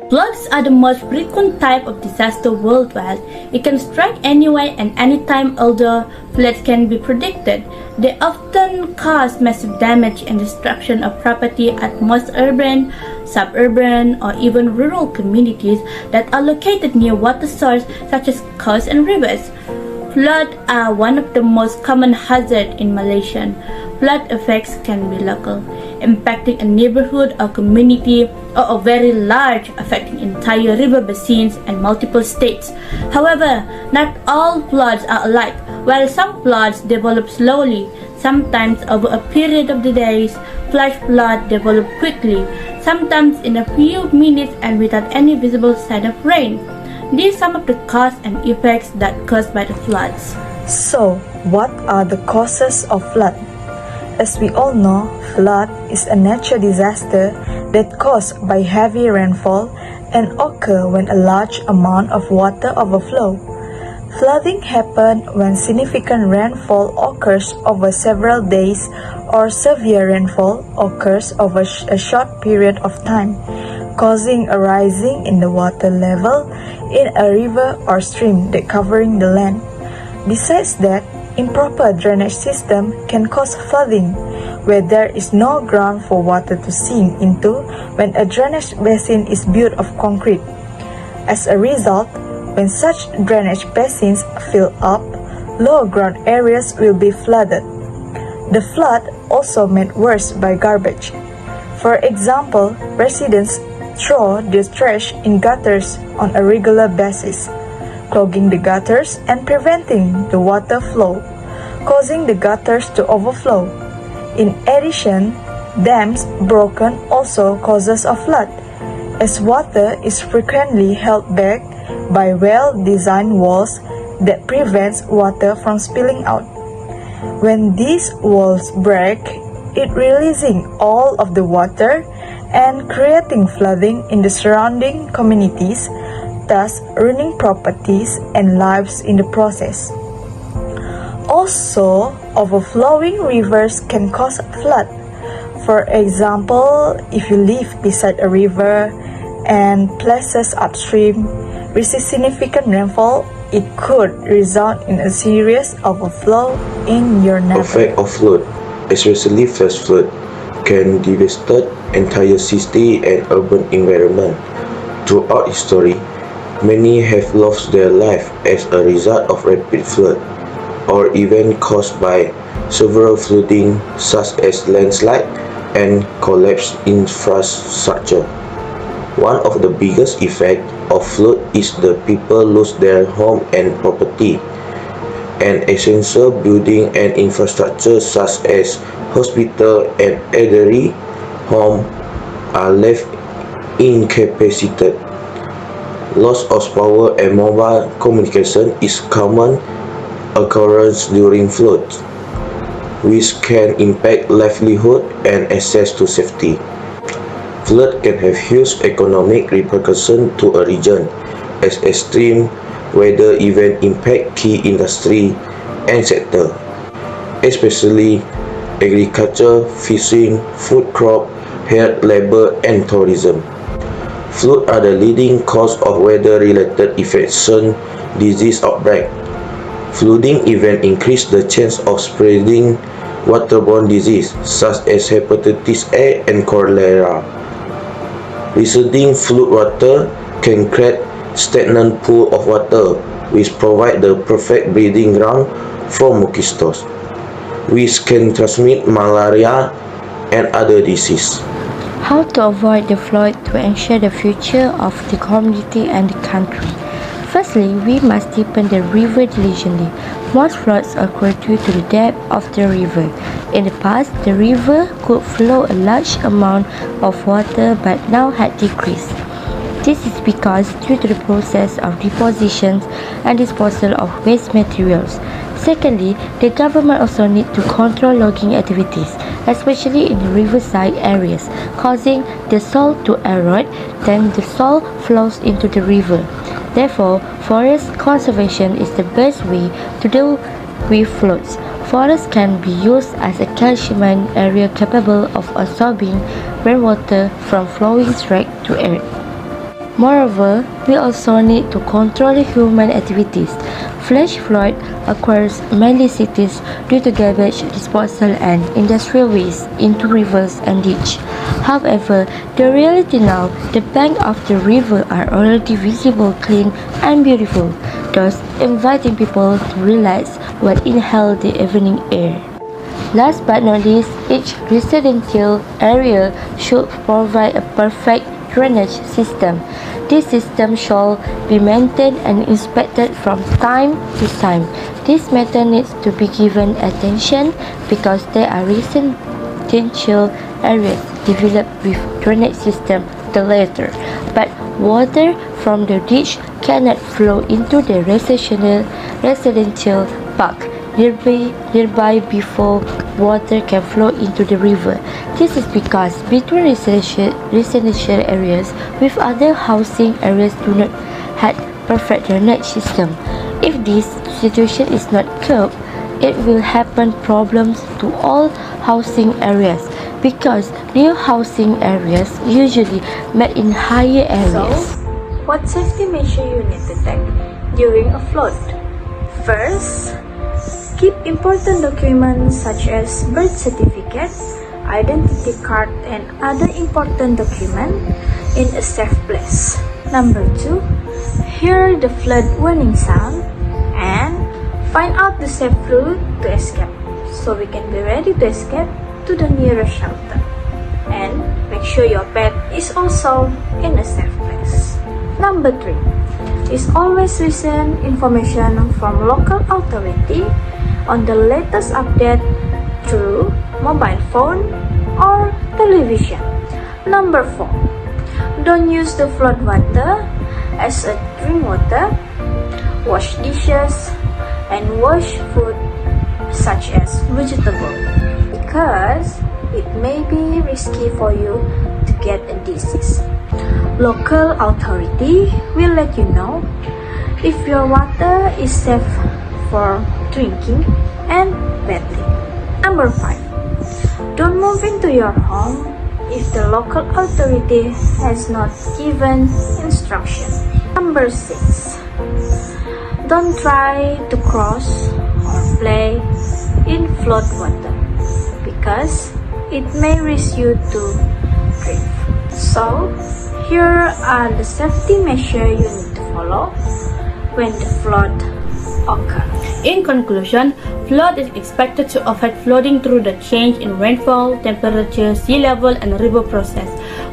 Floods are the most frequent type of disaster worldwide. It can strike anywhere and anytime, although floods can be predicted. They often cause massive damage and destruction of property at most urban, suburban, or even rural communities that are located near water sources such as coasts and rivers. Floods are one of the most common hazards in Malaysia. Flood effects can be local, impacting a neighborhood or community, or very large, affecting entire river basins and multiple states. However, not all floods are alike. While some floods develop slowly, sometimes over a period of the days, flash floods develop quickly, sometimes in a few minutes and without any visible sign of rain. These are some of the causes and effects that caused by the floods. So, what are the causes of flood? As we all know, flood is a natural disaster that caused by heavy rainfall and occur when a large amount of water overflow. Flooding happens when significant rainfall occurs over several days or severe rainfall occurs over a short period of time, causing a rising in the water level in a river or stream that covering the land. Besides that, improper drainage system can cause flooding, where there is no ground for water to sink into when a drainage basin is built of concrete. As a result, when such drainage basins fill up, low ground areas will be flooded. The flood also made worse by garbage. For example, residents throw their trash in gutters on a regular basis, clogging the gutters and preventing the water flow, causing the gutters to overflow. In addition, dams broken also causes a flood, as water is frequently held back by well-designed walls that prevents water from spilling out. When these walls break, it releasing all of the water and creating flooding in the surrounding communities, thus ruining properties and lives in the process. Also, overflowing rivers can cause flood. For example, if you live beside a river and places upstream receive significant rainfall, it could result in a serious overflow in your neighborhood. Effect of flood, especially flash flood, can devastate entire city and urban environment. Throughout history, many have lost their life as a result of rapid flood, or even caused by several flooding such as landslide and collapsed infrastructure. One of the biggest effects of flood is the people lose their home and property, and essential building and infrastructure such as hospital and elderly home are left incapacitated. Loss of power and mobile communication is common occurrence during floods, which can impact livelihood and access to safety. Flood can have huge economic repercussions to a region, as extreme weather events impact key industry and sector, especially agriculture, fishing, food crop, health, labor, and tourism. Floods are the leading cause of weather-related infection disease outbreak. Flooding events increase the chance of spreading waterborne disease such as hepatitis A and cholera. Receding flood water can create stagnant pool of water, which provide the perfect breeding ground for mosquitoes, which can transmit malaria and other diseases. How to avoid the flood to ensure the future of the community and the country? Firstly, we must deepen the river diligently. Most floods occur due to the depth of the river. In the past, the river could flow a large amount of water but now had decreased. This is because due to the process of deposition and disposal of waste materials. Secondly, the government also needs to control logging activities, especially in the riverside areas, causing the soil to erode, then the soil flows into the river. Therefore, forest conservation is the best way to deal with floods. Forests can be used as a catchment area capable of absorbing rainwater from flowing straight to earth. Moreover, we also need to control human activities. Flash flood occurs mainly cities due to garbage disposal and industrial waste into rivers and ditch. However, the reality now, the banks of the river are already visible, clean and beautiful, thus inviting people to relax while inhale the evening air. Last but not least, each residential area should provide a perfect drainage system. This system shall be maintained and inspected from time to time. This matter needs to be given attention because there are residential areas developed with drainage system the latter, but water from the ditch cannot flow into the residential park nearby before water can flow into the river. This is because between residential areas with other housing areas do not have perfect drainage system. If this situation is not curbed, it will happen problems to all housing areas because new housing areas usually made in higher areas. So, what safety measure you need to take during a flood? First, keep important documents such as birth certificate, identity card and other important documents in a safe place. Number 2, hear the flood warning sound and find out the safe route to escape so we can be ready to escape to the nearest shelter. And make sure your pet is also in a safe place. Number 3 is always listen information from local authority on the latest update through mobile phone or television. Number 4, don't use the flood water as a drink water, wash dishes and wash food such as vegetable because it may be risky for you to get a disease. Local authority will let you know if your water is safe for drinking and bathing. Number 5, don't move into your home if the local authority has not given instruction. Number 6, don't try to cross or play in flood water because it may risk you to drift. So, here are the safety measures you need to follow when the flood occurs. In conclusion, flood is expected to affect flooding through the change in rainfall, temperature, sea level, and river process.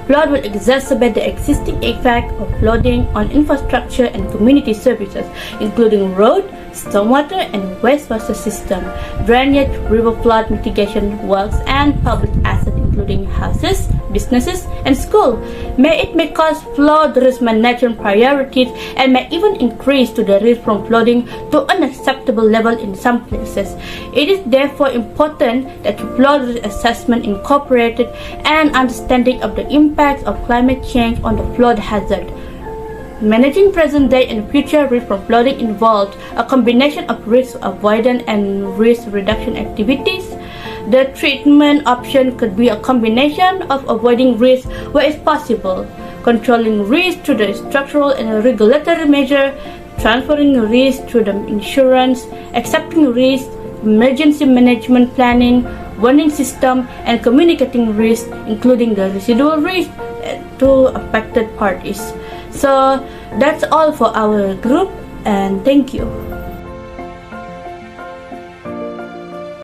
Flood will exacerbate the existing effect of flooding on infrastructure and community services, including road, stormwater and wastewater system, drainage, river flood mitigation works, and public assets including houses, businesses, and schools. It may cause flood risk management priorities and may even increase to the risk from flooding to unacceptable level in some places. It is therefore important that flood risk assessment incorporated an understanding of the impacts of climate change on the flood hazard. Managing present-day and future risk from flooding involves a combination of risk avoidance and risk reduction activities. The treatment option could be a combination of avoiding risk where it's possible, controlling risk through the structural and regulatory measure, transferring risk through the insurance, accepting risk, emergency management planning, warning system, and communicating risk, including the residual risk to affected parties. So that's all for our group, and thank you.